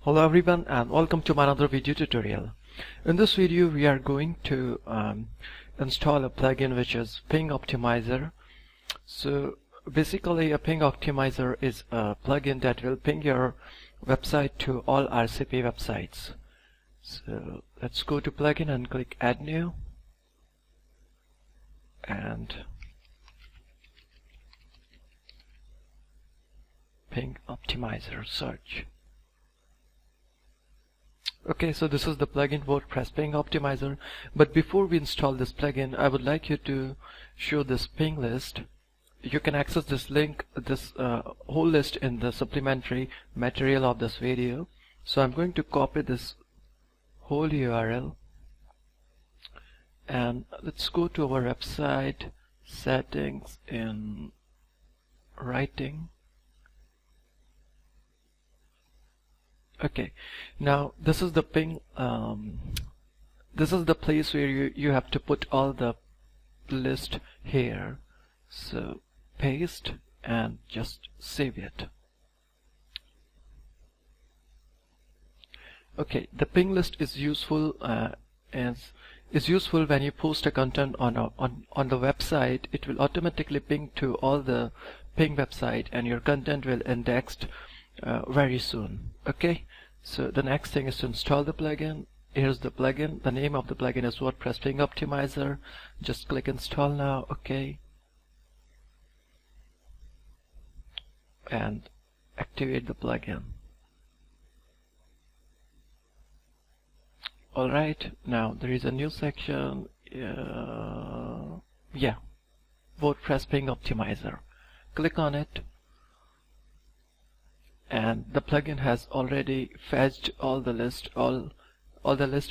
Hello everyone and welcome to my another video tutorial. In this video we are going to install a plugin which is Ping Optimizer. So basically a Ping Optimizer is a plugin that will ping your website to all RCP websites. So let's go to plugin and click add new and Ping Optimizer search. Okay, so this is the plugin WordPress Ping Optimizer, but before we install this plugin I would like you to show this ping list. You can access this link, this whole list in the supplementary material of this video. So I'm going to copy this whole URL and let's go to our website, settings, in writing. Okay, now this is the ping, this is the place where you have to put all the list here. So paste and just save it. Okay, the ping list is useful when you post a content on the website. It will automatically ping to all the ping website and your content will indexed very soon. Okay, so the next thing is to install the plugin. Here's the plugin. The name of the plugin is WordPress Ping Optimizer. Just click install now. Okay, and activate the plugin. Alright, now there is a new section. WordPress Ping Optimizer. Click on it and the plugin has already fetched all the list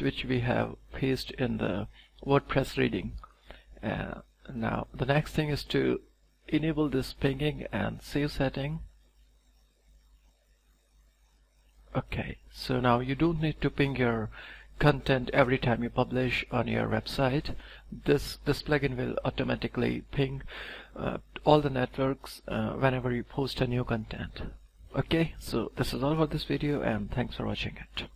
which we have pasted in the WordPress reading. Now the next thing is to enable this pinging and save setting. Okay, so now you don't need to ping your content every time you publish on your website. This plugin will automatically ping all the networks whenever you post a new content. Okay, so this is all for this video and thanks for watching it.